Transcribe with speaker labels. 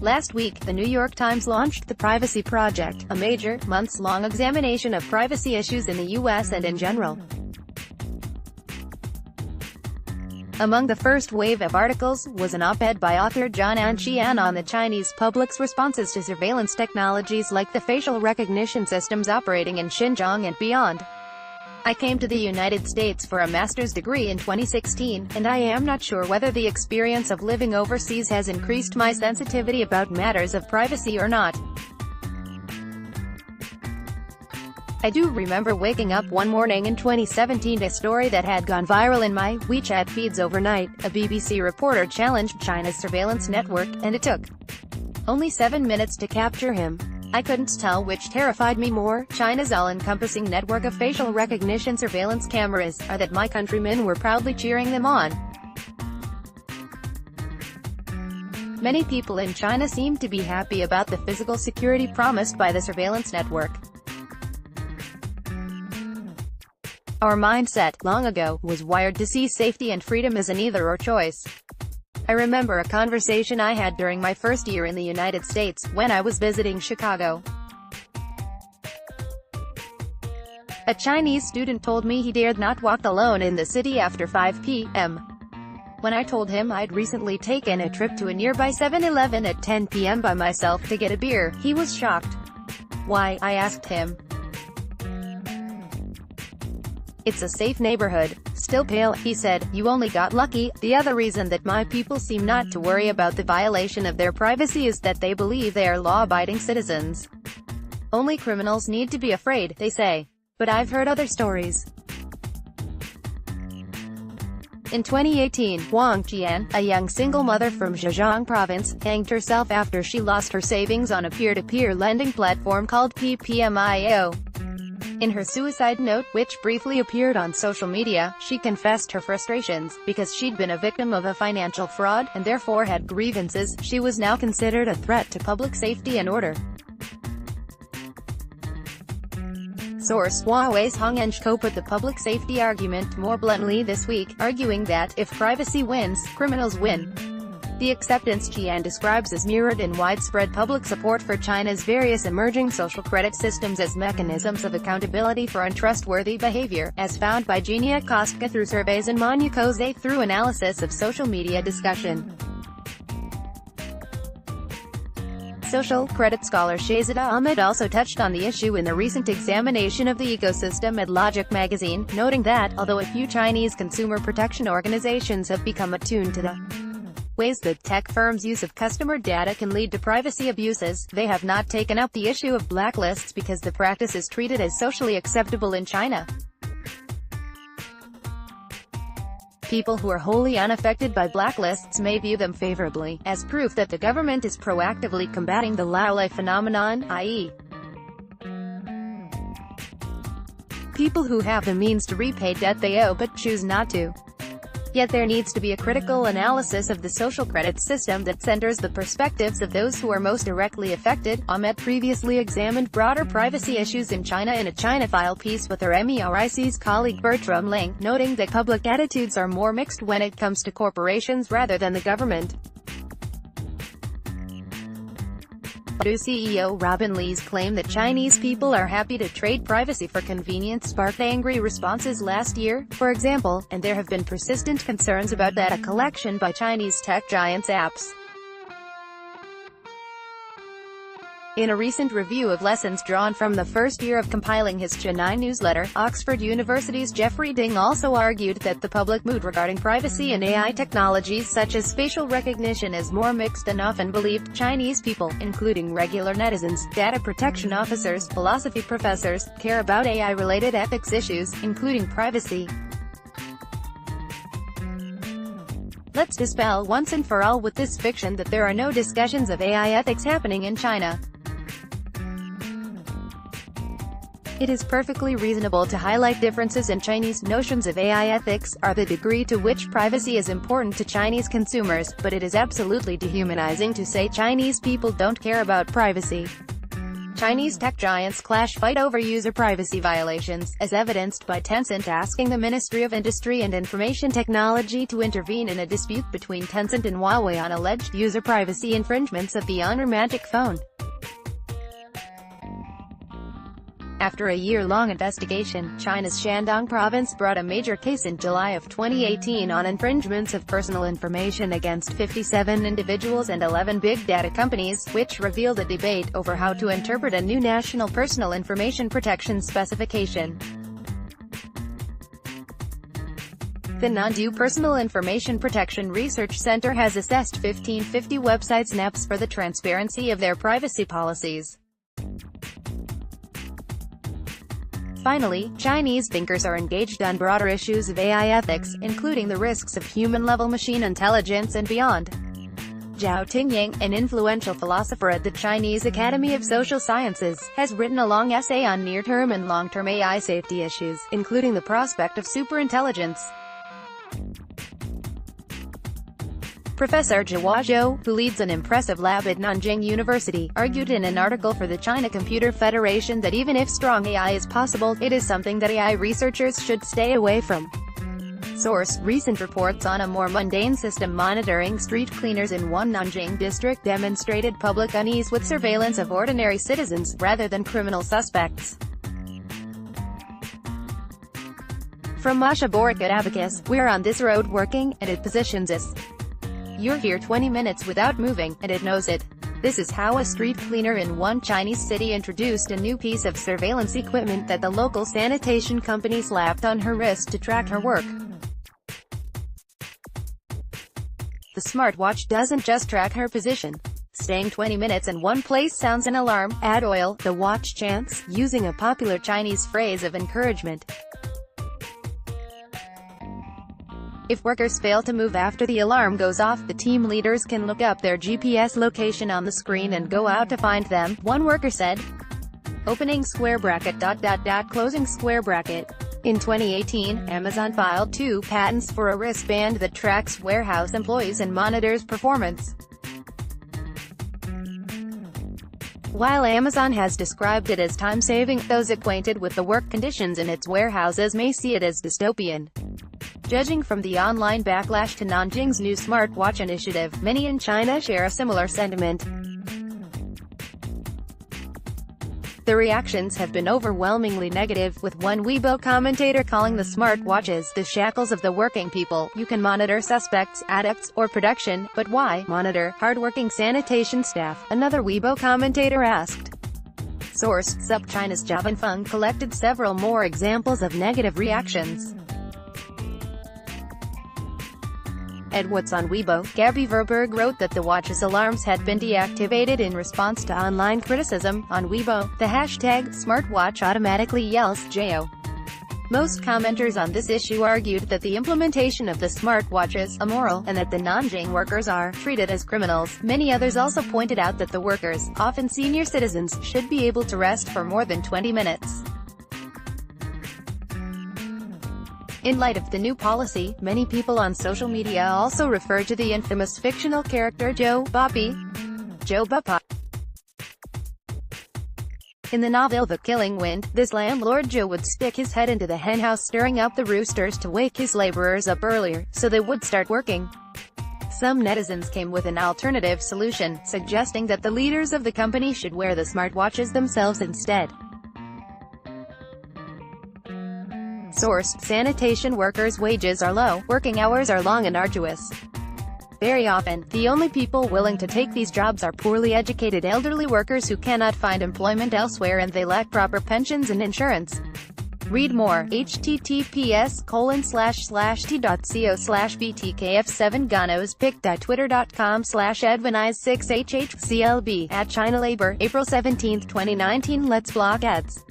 Speaker 1: Last week, the New York Times launched the Privacy Project, a major, months-long examination of privacy issues in the U.S. and in general. Among the first wave of articles was an op-ed by author Jianan Qian on the Chinese public's responses to surveillance technologies like the facial recognition systems operating in Xinjiang and beyond. I came to the United States for a master's degree in 2016, and I am not sure whether the experience of living overseas has increased my sensitivity about matters of privacy or not. I do remember waking up one morning in 2017 to a story that had gone viral in my WeChat feeds overnight. A BBC reporter challenged China's surveillance network, and it took only 7 minutes to capture him. I couldn't tell which terrified me more, China's all-encompassing network of facial recognition surveillance cameras, or that my countrymen were proudly cheering them on. Many people in China seem to be happy about the physical security promised by the surveillance network. Our mindset, long ago, was wired to see safety and freedom as an either-or choice. I remember a conversation I had during my first year in the United States, when I was visiting Chicago. A Chinese student told me he dared not walk alone in the city after 5 p.m. When I told him I'd recently taken a trip to a nearby 7-Eleven at 10 p.m. by myself to get a beer, he was shocked. Why, I asked him. It's a safe neighborhood. Still pale, he said, you only got lucky. The other reason that my people seem not to worry about the violation of their privacy is that they believe they are law-abiding citizens. Only criminals need to be afraid, they say. But I've heard other stories. In 2018, Wang Qian, a young single mother from Xinjiang province, hanged herself after she lost her savings on a peer-to-peer lending platform called PPMIO. In her suicide note, which briefly appeared on social media, she confessed her frustrations. Because she'd been a victim of a financial fraud, and therefore had grievances, she was now considered a threat to public safety and order. Source: Huawei's Hong Enshko put the public safety argument more bluntly this week, arguing that, if privacy wins, criminals win. The acceptance Qian describes as mirrored in widespread public support for China's various emerging social credit systems as mechanisms of accountability for untrustworthy behavior, as found by Jianan Qian through surveys and Monukoze through analysis of social media discussion. Social credit scholar Shahzada Ahmed also touched on the issue in the recent examination of the ecosystem at Logic magazine, noting that, although a few Chinese consumer protection organizations have become attuned to the ways that tech firms' use of customer data can lead to privacy abuses, they have not taken up the issue of blacklists because the practice is treated as socially acceptable in China. People who are wholly unaffected by blacklists may view them favorably, as proof that the government is proactively combating the Laolai phenomenon, i.e., people who have the means to repay debt they owe but choose not to. Yet there needs to be a critical analysis of the social credit system that centers the perspectives of those who are most directly affected. Ahmed previously examined broader privacy issues in China in a China-File piece with her MERIC's colleague Bertram Ling, noting that public attitudes are more mixed when it comes to corporations rather than the government. Baidu CEO Robin Li's claim that Chinese people are happy to trade privacy for convenience sparked angry responses last year, for example, and there have been persistent concerns about data collection by Chinese tech giants' apps. In a recent review of lessons drawn from the first year of compiling his Jianan newsletter, Oxford University's Jeffrey Ding also argued that the public mood regarding privacy and AI technologies such as facial recognition is more mixed and often believed Chinese people, including regular netizens, data protection officers, philosophy professors, care about AI-related ethics issues, including privacy. Let's dispel once and for all with this fiction that there are no discussions of AI ethics happening in China. It is perfectly reasonable to highlight differences in Chinese notions of AI ethics, or the degree to which privacy is important to Chinese consumers, but it is absolutely dehumanizing to say Chinese people don't care about privacy. Chinese tech giants fight over user privacy violations, as evidenced by Tencent asking the Ministry of Industry and Information Technology to intervene in a dispute between Tencent and Huawei on alleged user privacy infringements of the Honor Magic Phone. After a year-long investigation, China's Shandong province brought a major case in July of 2018 on infringements of personal information against 57 individuals and 11 big data companies, which revealed a debate over how to interpret a new national personal information protection specification. The Nandu Personal Information Protection Research Center has assessed 1550 websites and apps for the transparency of their privacy policies. Finally, Chinese thinkers are engaged on broader issues of AI ethics, including the risks of human-level machine intelligence and beyond. Zhao Tingyang, an influential philosopher at the Chinese Academy of Social Sciences, has written a long essay on near-term and long-term AI safety issues, including the prospect of superintelligence. Professor Jihua Zhou, who leads an impressive lab at Nanjing University, argued in an article for the China Computer Federation that even if strong AI is possible, it is something that AI researchers should stay away from. Source: recent reports on a more mundane system monitoring street cleaners in one Nanjing district demonstrated public unease with surveillance of ordinary citizens, rather than criminal suspects. From Masha Borik at Abacus, "We're on this road working, and it positions us. You're here 20 minutes without moving, and it knows it." This is how a street cleaner in one Chinese city introduced a new piece of surveillance equipment that the local sanitation company slapped on her wrist to track her work. The smartwatch doesn't just track her position. Staying 20 minutes in one place sounds an alarm. Add oil, the watch chants, using a popular Chinese phrase of encouragement. If workers fail to move after the alarm goes off, the team leaders can look up their GPS location on the screen and go out to find them, one worker said. Opening square bracket ... closing square bracket. In 2018, Amazon filed 2 patents for a wristband that tracks warehouse employees and monitors performance. While Amazon has described it as time-saving, those acquainted with the work conditions in its warehouses may see it as dystopian. Judging from the online backlash to Nanjing's new smartwatch initiative, many in China share a similar sentiment. The reactions have been overwhelmingly negative, with one Weibo commentator calling the smartwatches the shackles of the working people. You can monitor suspects, addicts, or production, but why monitor hardworking sanitation staff? Another Weibo commentator asked. Source: SupChina's Jianan Qian collected several more examples of negative reactions. At What's on Weibo, Gabby Verberg wrote that the watch's alarms had been deactivated in response to online criticism. On Weibo, the hashtag #smartwatch automatically yells "Jayo." Most commenters on this issue argued that the implementation of the smartwatch is immoral, and that the Nanjing workers are treated as criminals. Many others also pointed out that the workers, often senior citizens, should be able to rest for more than 20 minutes. In light of the new policy, many people on social media also refer to the infamous fictional character Joe Bapa. In the novel The Killing Wind, this landlord Joe would stick his head into the henhouse stirring up the roosters to wake his laborers up earlier, so they would start working. Some netizens came with an alternative solution, suggesting that the leaders of the company should wear the smartwatches themselves instead. Source: sanitation workers' wages are low, working hours are long and arduous. Very often, the only people willing to take these jobs are poorly educated elderly workers who cannot find employment elsewhere, and they lack proper pensions and insurance. Read more: https://t.co/btkf7ganos pic.twitter.com/advanize6hhclb @China Labor, April 17, 2019. Let's block ads.